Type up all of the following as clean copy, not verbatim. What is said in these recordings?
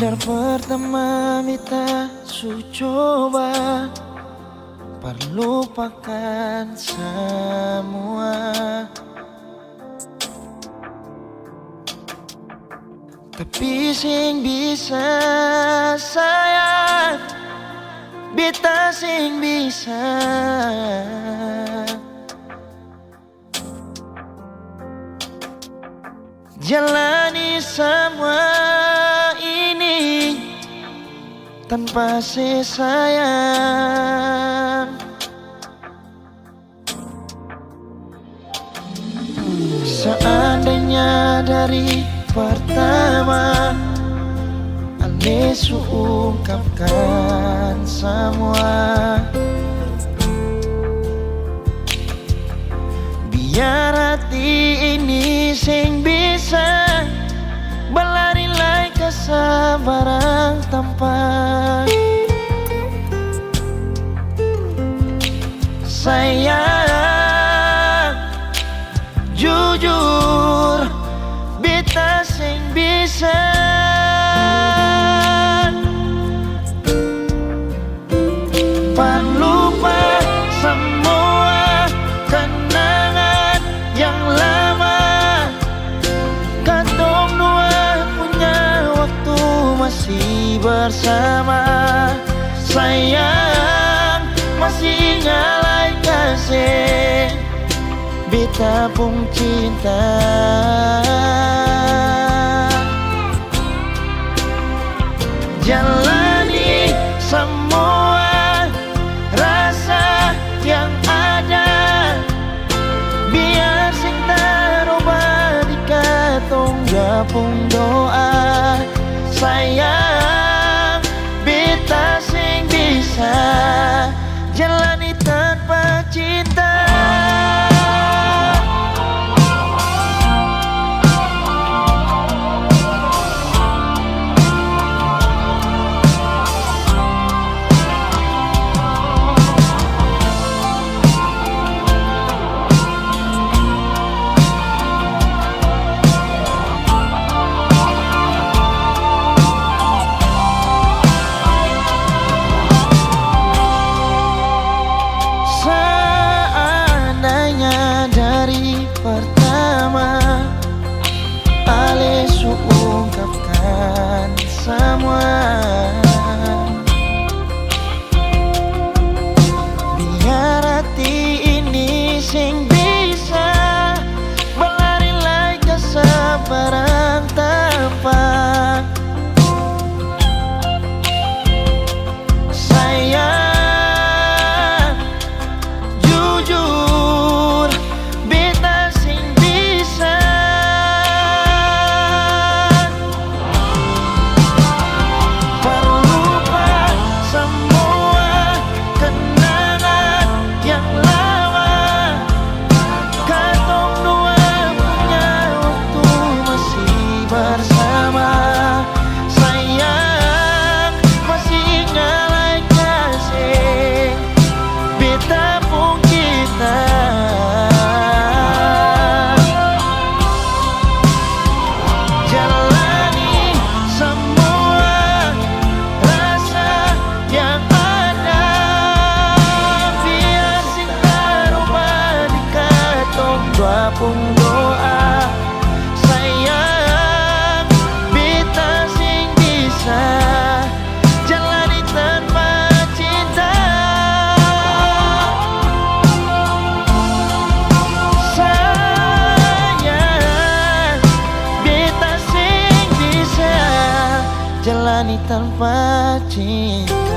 Dari pertama kita coba perlupakan semua, tapi sing bisa sayang, beta sing bisa jalani semua ini tanpa sayang. Seandainya dari pertama Ale ungkapkan semua, biar hati ini sing bisa berlari lai kesabaran tanpa sayang. Jujur beta sing bisa lupa semua kenangan yang lama. Katong dua punya waktu masih bersama. Sayang masih ngalai kasih beta pun cinta. Jalani semua rasa yang ada, biar sing taroba di katong gapung doa. Sayang beta sing bisa jalani tanpa cinta. Ungkapkan semua, biar hati ini sing bisa berlari lai kesabaran tanpa sayang. Jujur beta sing bisa pun doa. Sayang beta sing bisa jalani tanpa cinta. Sayang beta sing bisa jalani tanpa cinta.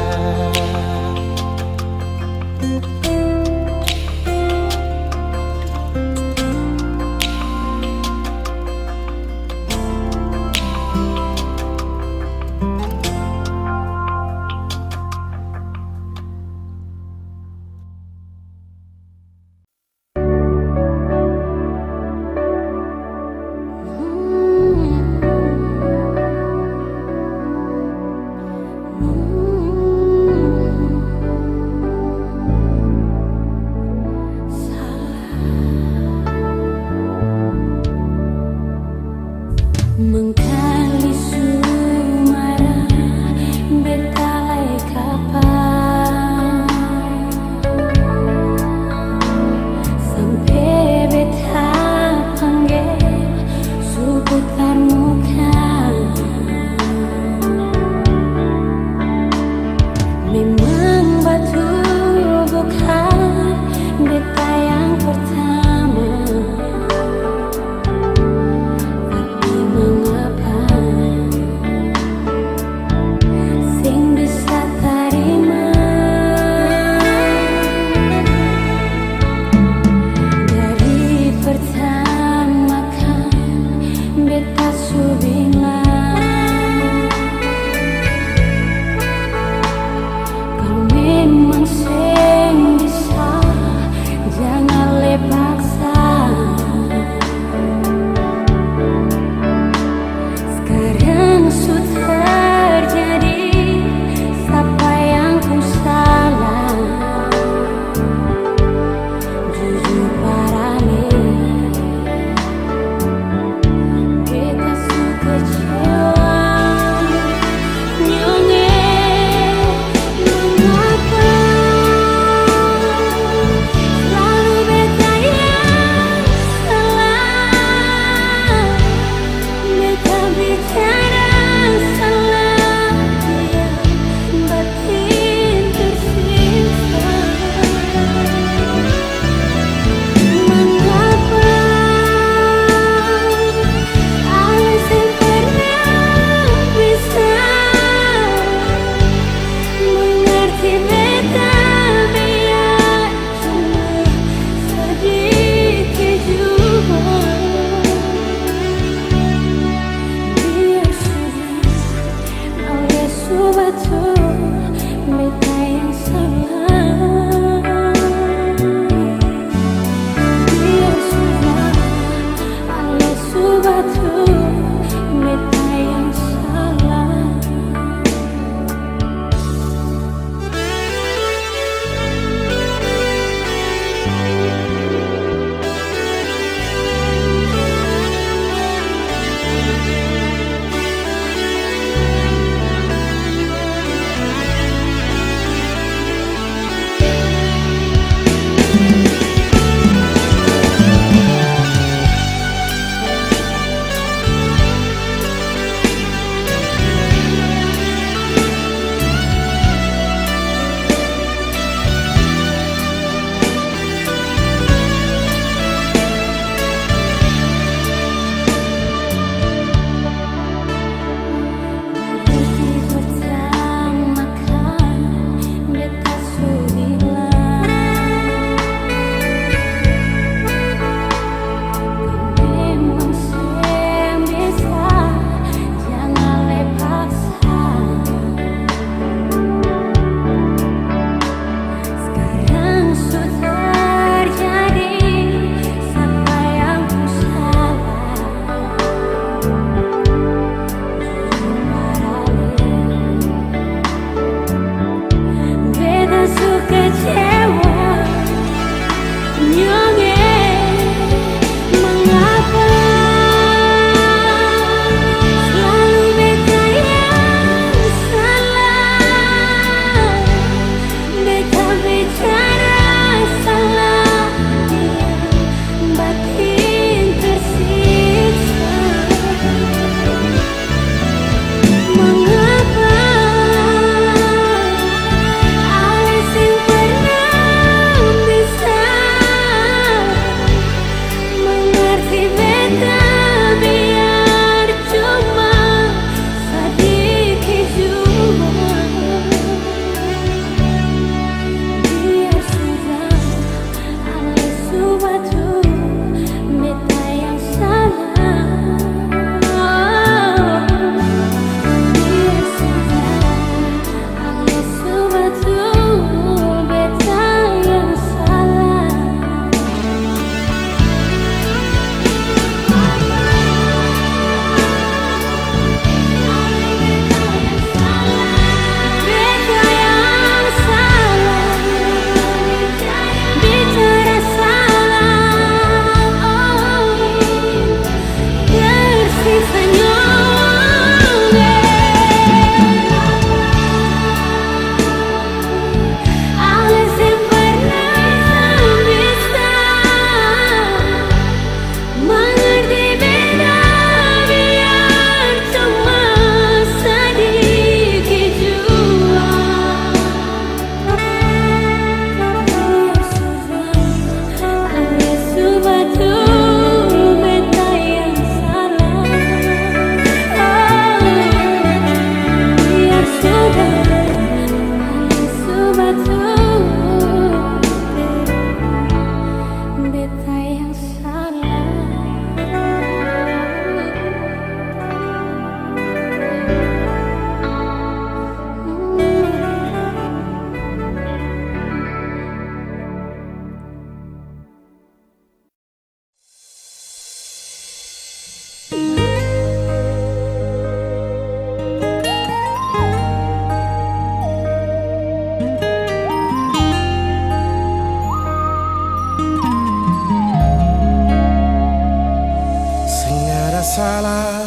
salah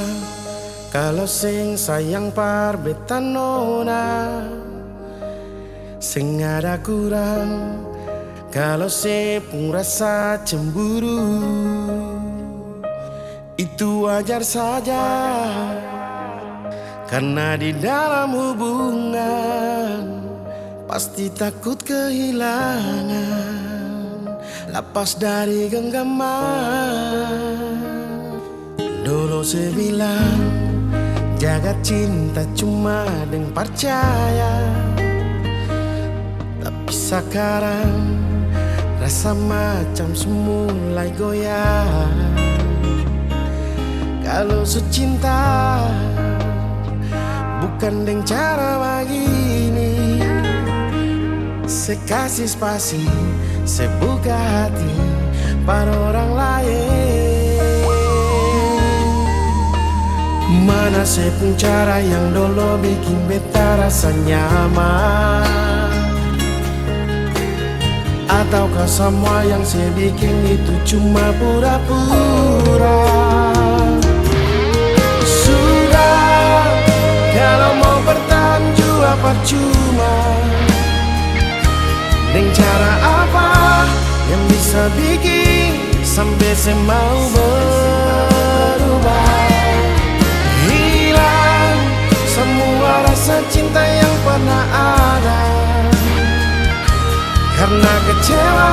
kalau sing sayang parbetan nona, sing ada kurang kalau sepung rasa cemburu. Itu wajar saja karena di dalam hubungan pasti takut kehilangan, lepas dari genggaman. Dulu saya bilang jaga cinta cuma dengan percaya, tapi sekarang rasa macam semulai goyah. Kalau secinta bukan dengan cara begini. Saya kasih spasi, saya buka hati pada orang lain. Mana saya pun cara yang dulu bikin beta rasa nyaman? Ataukah semua yang saya bikin itu cuma pura-pura? Sudah, kalau mau bertahan juga percuma. Dengan cara apa yang bisa bikin sampai saya mau berubah? Hilang semua rasa cinta yang pernah ada, karena kecewa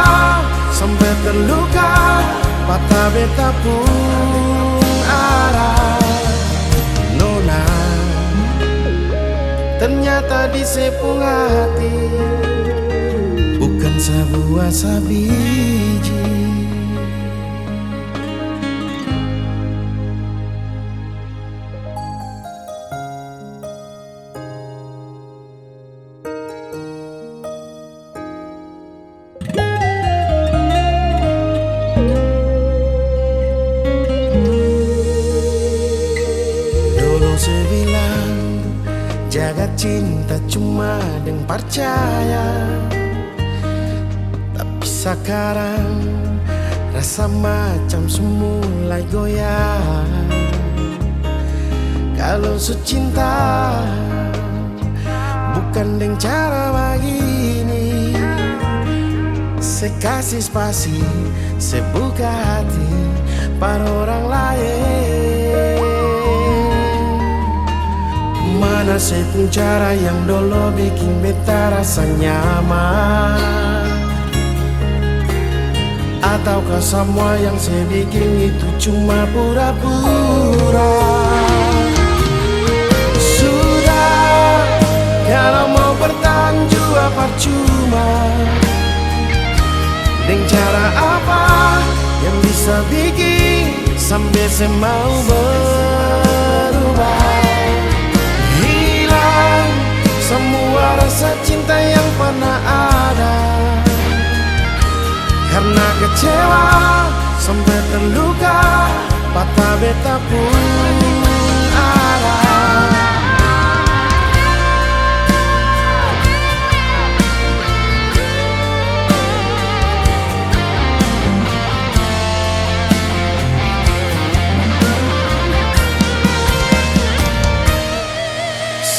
sampai terluka, patah beta pun arah. Nona, ternyata di sepung hati bukan sebuah sabiji. Dulu saya bilang jaga cinta cuma dengan percaya, tapi sekarang rasa macam semulai goyah. Kalau secinta bukan dengan cara begini. Saya kasih spasi, saya buka hati pada orang lain. Mana saya pun cara yang dulu bikin beta rasa nyaman? Ataukah semua yang saya bikin itu cuma pura-pura? Sudah, kalau mau bertahan juga percuma. Dengan cara apa yang bisa bikin sampai saya mau berubah? Hilang semua rasa cinta yang pernah ada, karena kecewa sampai terluka, patah beta pun arah.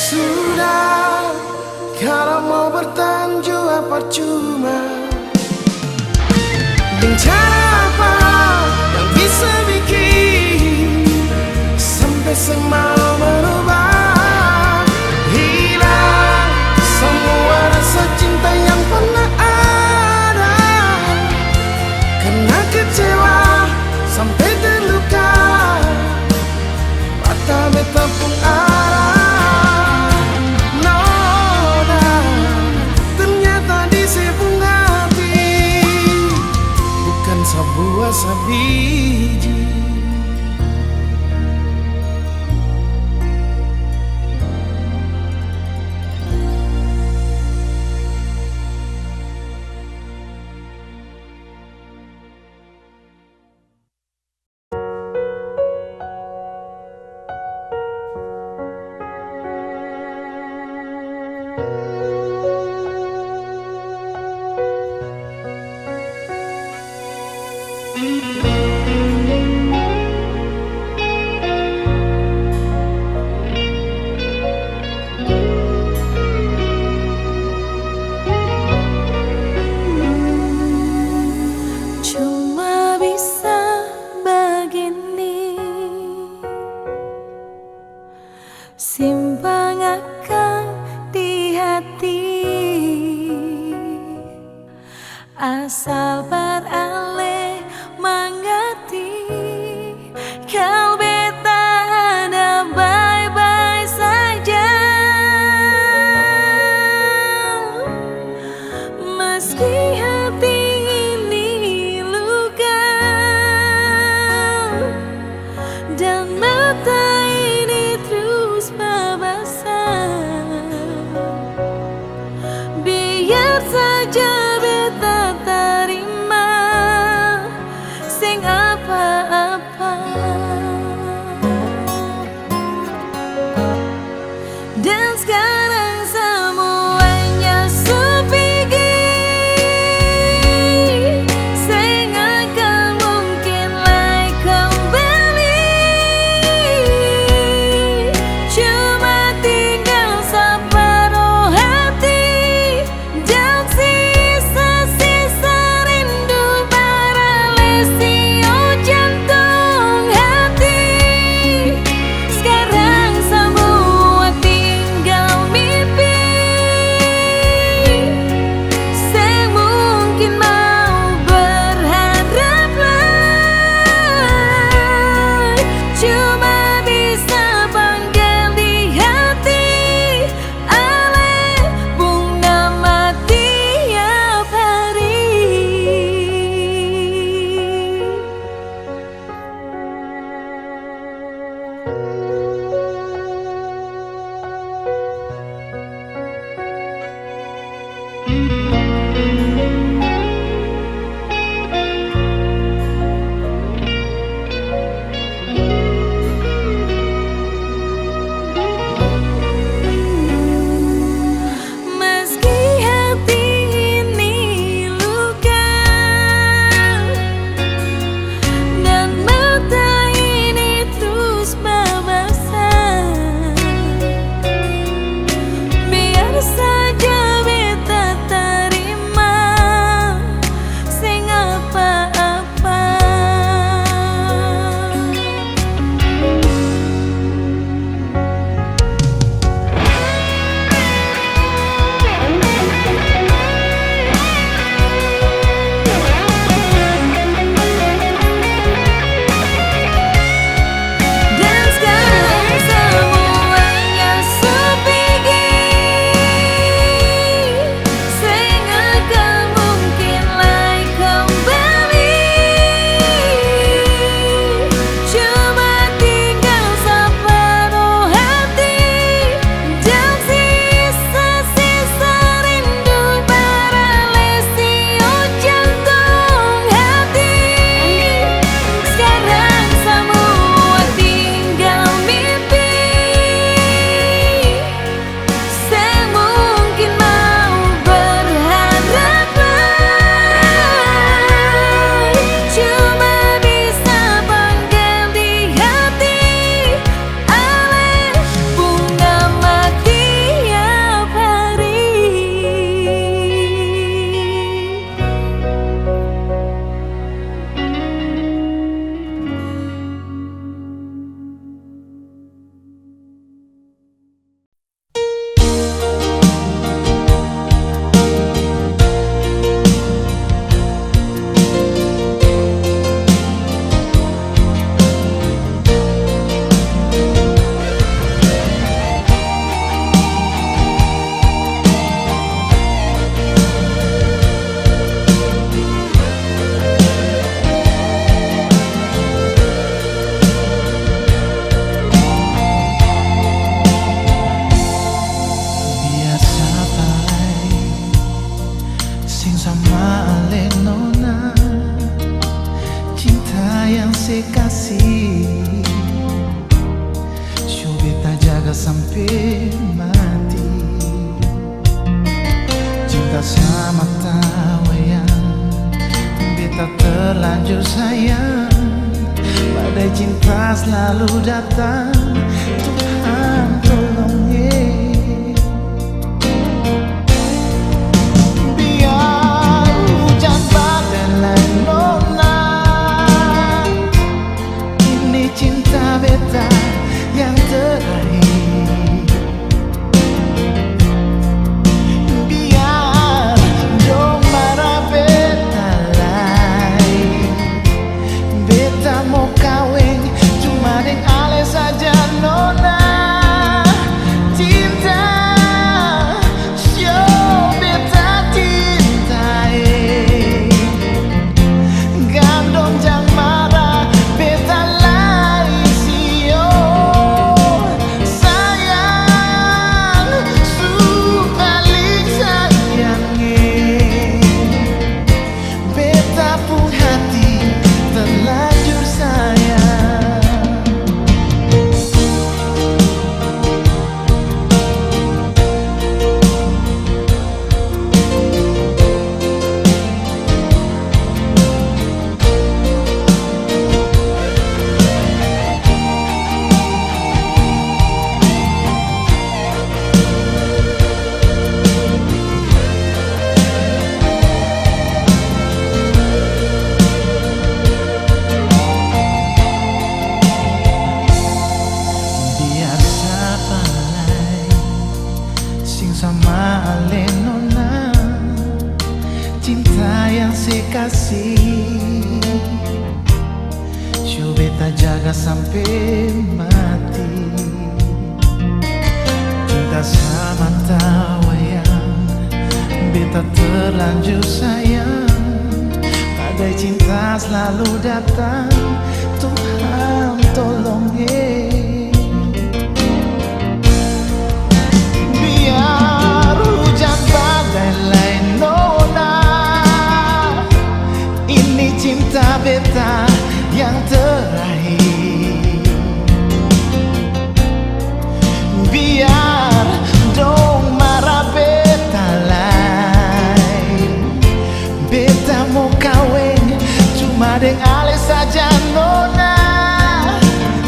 Sudah, kalau mau bertahan juga percuma. Dengan cara apa yang bisa bikin sampai saya mau berubah? Hilang semua rasa cinta yang pernah ada, karena kecewa sampai terluka, patah beta pun arah. Nona, ternyata di sepung hati bukan sebuah sabiji. sekarang semuanya sepi. Saya nggak akan mungkin lagi kembali. Cuma tinggal separuh hati dan sisa-sisa rindu paralesio jantung hati. Sekarang semua tinggal mimpi. Saya mungkin mau berharap lagi, cuma bisa panggil di hati oleh bunga mati tiap hari. Meski hati ini luka dan mata ini terus membasah, biar saja beta terima sing apa-apa. Dan sekarang semuanya sepi. Saya nggak akan mungkin lagi kembali. Cuma tinggal separuh hati dan sisa-sisa rindu paralesio jantung hati. Sekarang semua tinggal mimpi. Saya mungkin mau berharap lagi, cuma bisa panggil di hati oleh bunga mati tiap hari. Biasa bae sing sama ale nona, cinta yang saya kasih beta jaga sampai mati. Cinta sama tawayang beta terlanjur sayang, badai cinta selalu datang, Tuhan tolong ye. Biar hujan badai nona, ini cinta beta yang terakhir. Biar dong marah beta lain, beta mau kawin cuma deng ale saja. kasih, coba beta jaga sampai mati. Cinta sama tawayang, beta terlanjur sayang. Badai cinta selalu datang, Tuhan tolong biar hujan badai lain nona. Ini cinta beta yang terakhir. Biar dong marah beta lain, beta mau kawin cuma deng ale saja nona.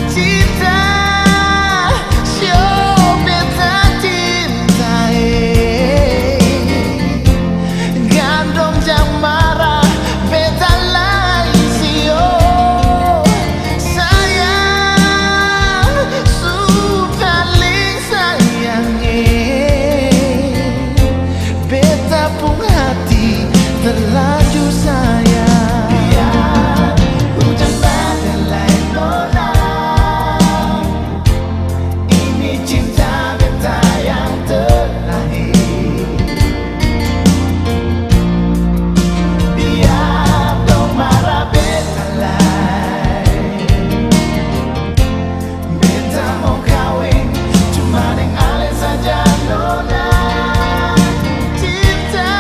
Cinta show beta cinta gandong jang marah beta lain sio. Sayang su paling sayangnya, beta pun hati terlanjur sayang. Biar hujan badai lain nona, ini cinta beta yang terakhir. Biar dong marah beta lain, beta mau kawin cuma deng ale saja nona. Cinta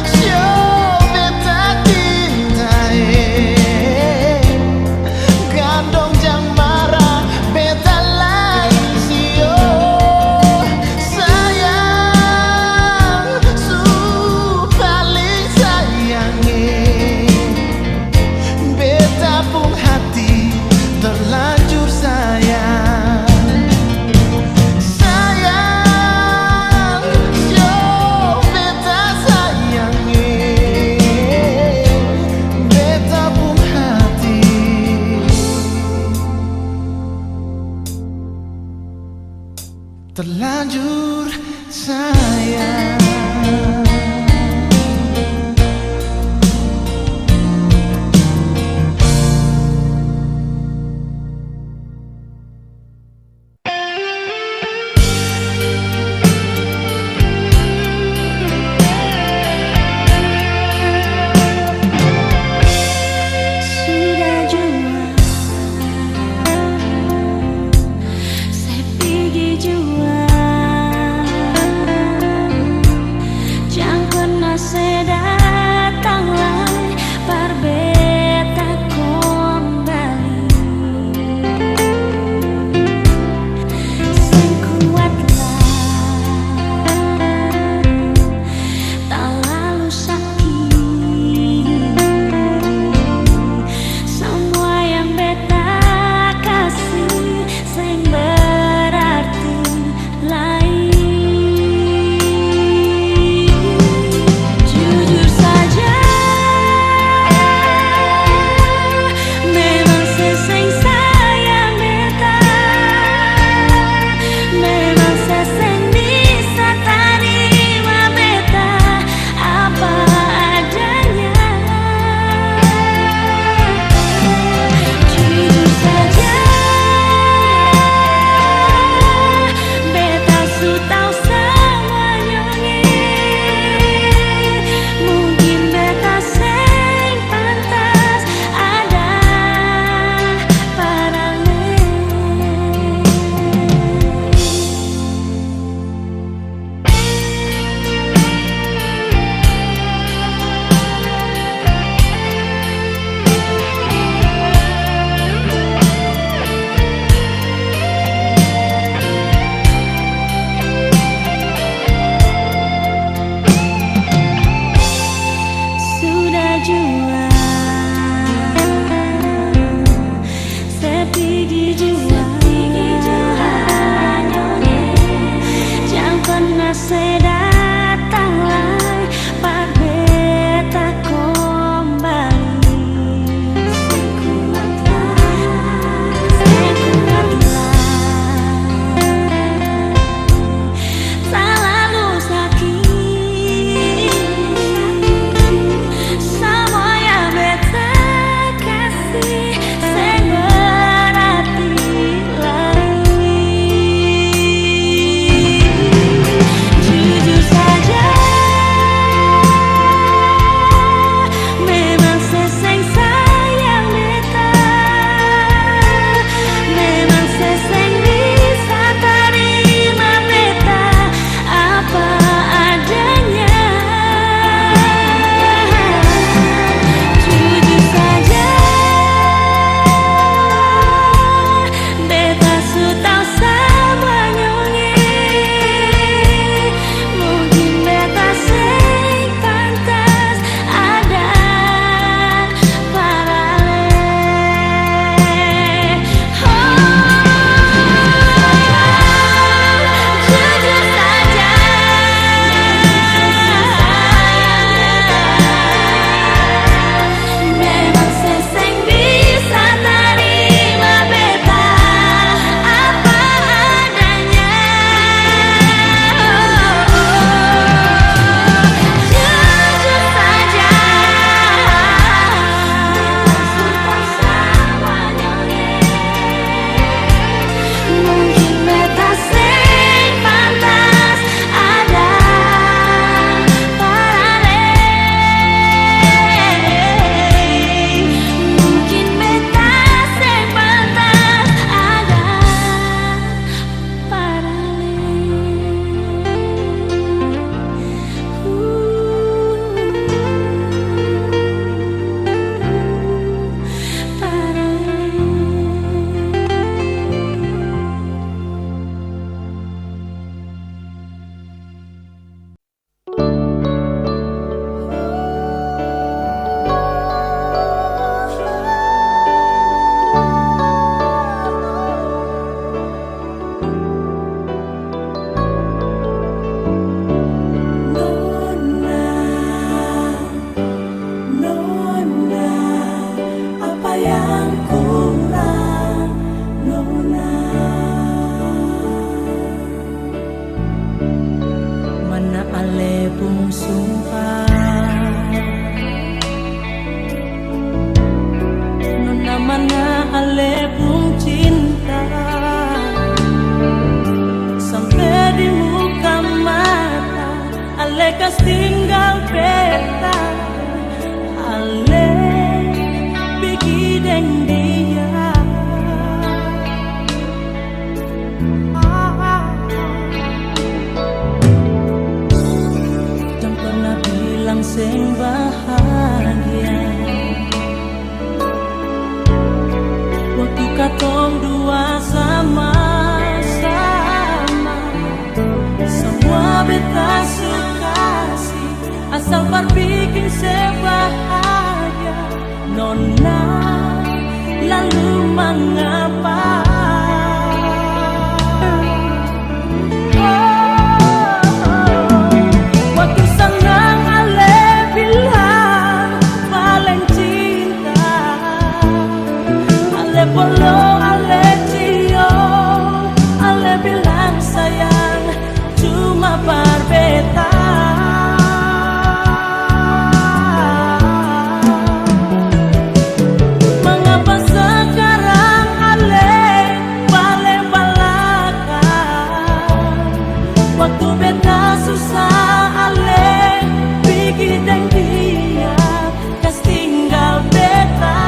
show beta cinta gandong jang marah beta lain sio. Sayang su paling sayangnya, beta pun hati terlanjur sayang. Sayang show beta sayangnya, beta pun hati terlanjur sayang. Sudah jua, saya pergi jua. Jangan pernah saya datang lagi, berbeta kembali. Sing kuatlah, tak lalu sakit. Semua yang beta kasih sing berarti lain. Jujur saja, memang sesing sayang beta, memang sesing bisa terima beta apa adanya. Jujur saja, beta su tahu semuanya. Mungkin beta sing pantas ada pada sudah jua, saya pergi jua. Jangan pernah saya datang lagi, berbeta kembali. Tak lalu sakit. sumpah nona mana ale pun cinta sampai di muka mata ale kas tinggal peta ale pergi dengan dia. Jangan pernah bilang sing bahagia waktu katong dua sama-sama. Semua beta suka sih asal berbikin sebahagia. Nona lalu mengapa? Waktu senang ale bilang paling cinta, ale polo ale cium, ale bilang sayang cuma berbeda. Mengapa sekarang ale paling balakan? Waktu beta susah ale pergi dengan dia, kas tinggal beta.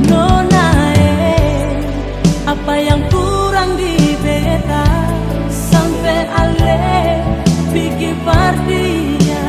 Nona apa yang kurang di beta sampai ale pergi berdia.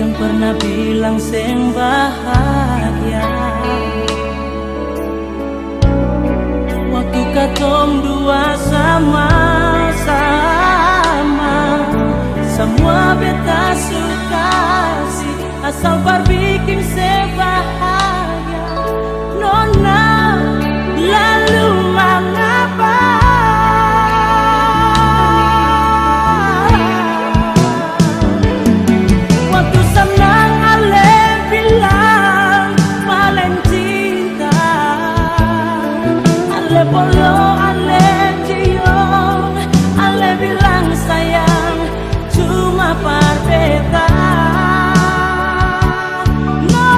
Jangan pernah bilang sing bahagia waktu katong dua sama-sama. Semua beta suka sih asal berbikin sebahagia. Nona lalu mengapa? Waktu senang ale bilang paling cinta, ale polo ale cium, ale bilang sayang cuma berbeda. No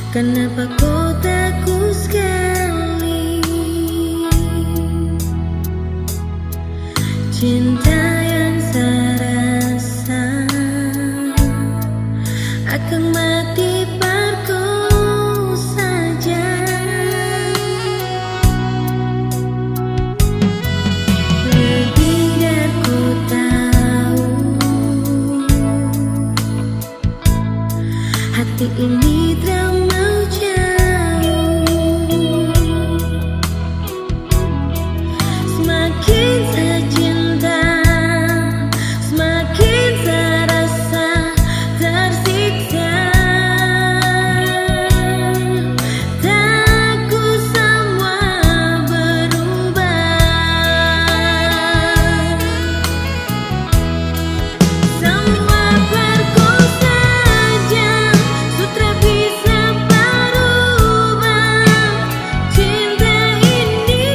Kenapa kotaku sekali cinta yang saya rasa akan mati parku saja. Lebih dari ku tahu hati ini terlalu jauh. Semakin saya cinta, semakin saya rasa tersiksa. Takku semua berubah. Semua perku saja, sutra bisa berubah. Cinta ini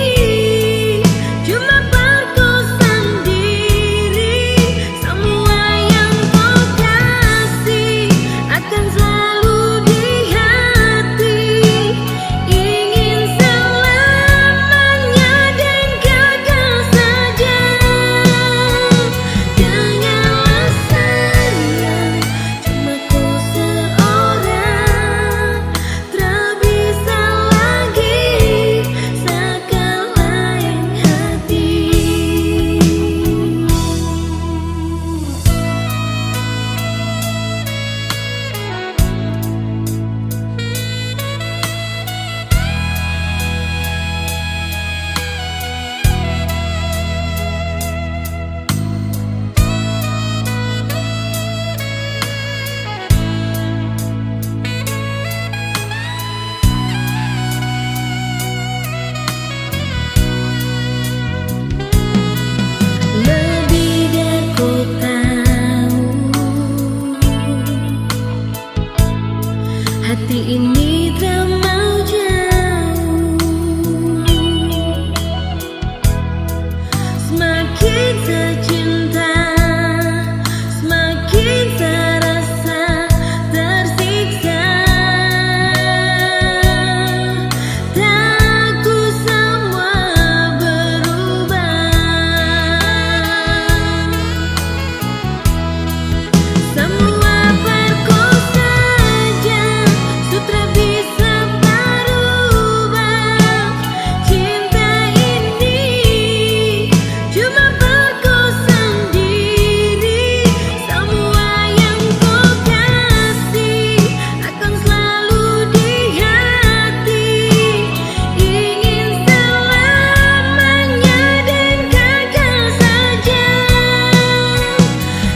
cuma perku sendiri. Semua yang kau kasih akan selalu di hati. Ingin selamanya dan kekal saja. Janganlah sayang, cuma kau seorang. Tak bisa lagi seakan lain hati. Lebih dari ku tahu hati ini terlalu jauh. Semakin saya cinta, semakin saya rasa tersiksa. Takku semua berubah. Semua perku saja, sutra bisa berubah. Cinta ini cuma perku sendiri. Semua yang kau kasih akan selalu di hati. Ingin selamanya dan kekal saja.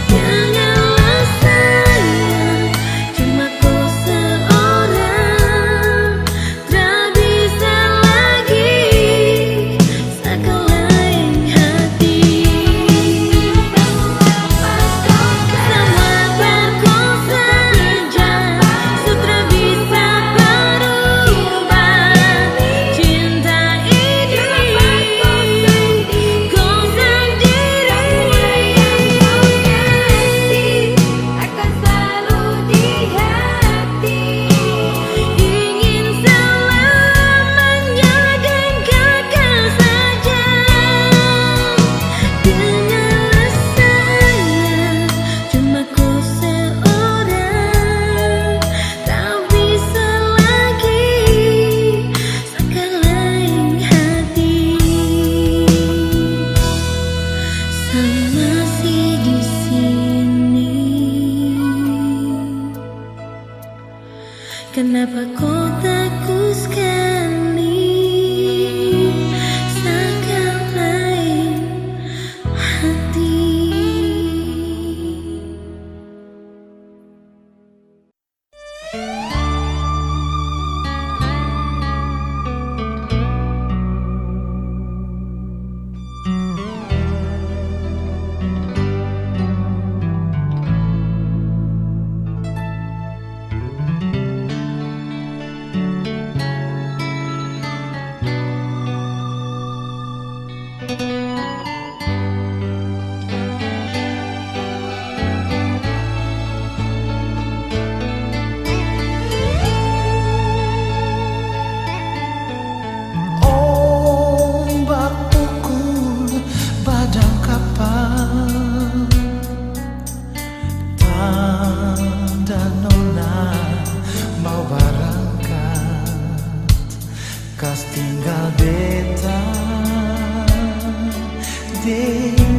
Janganlah sayang, cuma kau seorang. Tak bisa lagi seakan lain hati. Semua perku saja, sutra bisa berubah. Cinta ini kau sendiri. Akan selalu di hati. Ingin selamanya dan kekal saja. Janganlah sayang, cuma kau seorang. Tak bisa lagi seakan lain hati. Sang masih di sini. Kenapa kau takut sekali seakan lain hati.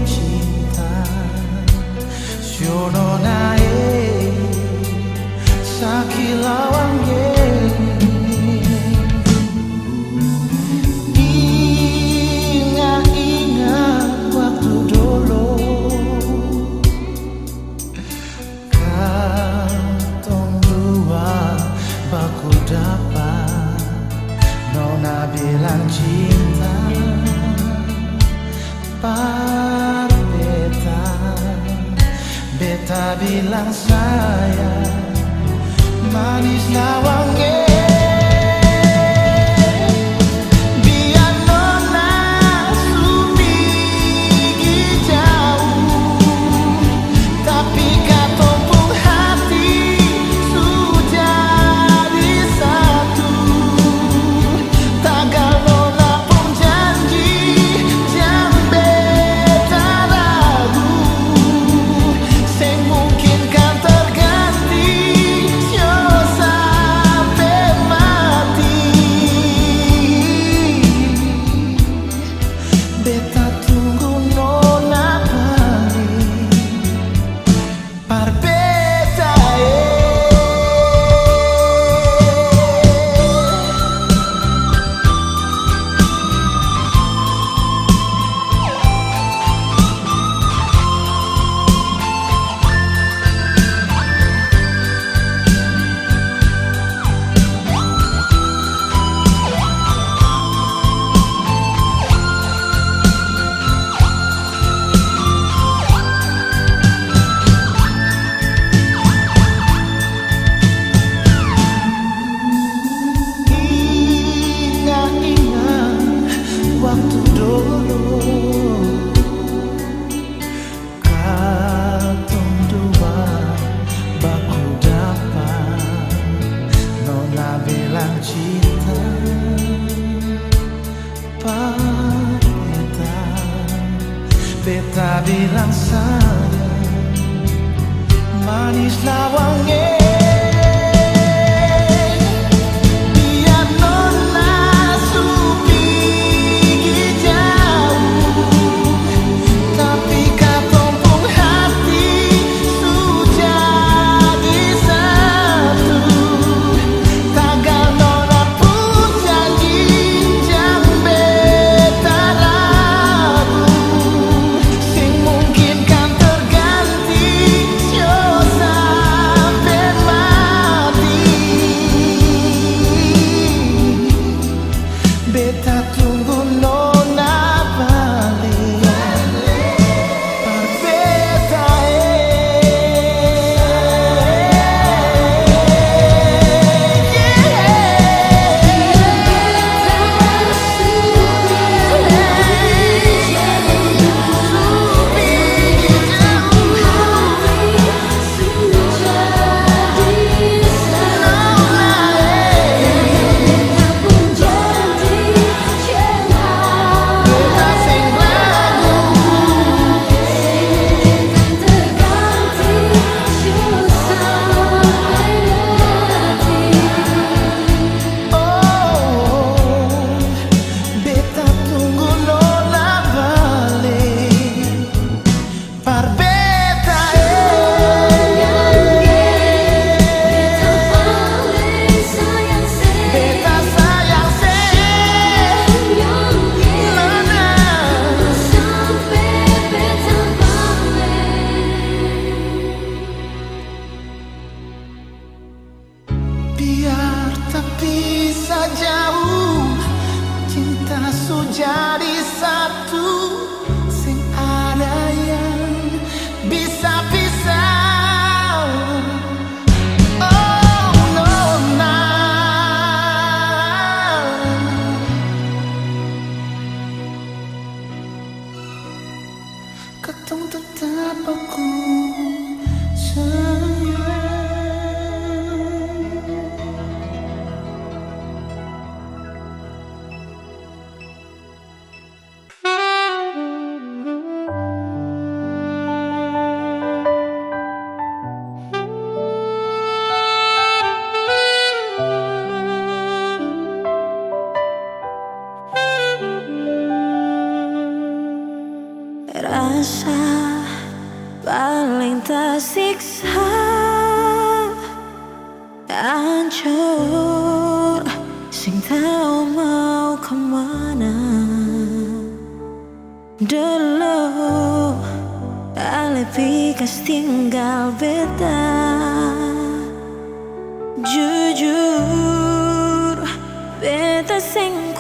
cinta Siono nae Sakilawange Ingat-ingat waktu dulu Katong dua baku dapat Nona bilang cinta Par beta Beta bilang sayang Manis lawangnya Biar nona supigi jauh Tapi katong pun hati sudah di satu Tagal nona pun janji Jam beta ragu Seng mungkin kan terganti Sio sampai mati Beta tunggu nona balik Par beta Ingat-ingat waktu dulu Katong dua baku dapat Nona bilang cinta Par beta Beta bilang sayang Manis lawangnya Biar nona supigi jauh Tapi katong pun hati sudah di satu Tagal nona pun janji Jam beta ragu Sing mungkin kan terganti Sio sampai mati Beta tunggu nona balik Par beta Beta tunggu nona balik Par beta Beta sayang nona Biar tak bisa jauh Cinta sudah di satu Sing ada yang bisa pisah Oh nona Katong tetap aku sayang hancur, sing tahu mau kemana. Dulu ale pikas tinggal beta. Jujur beta sing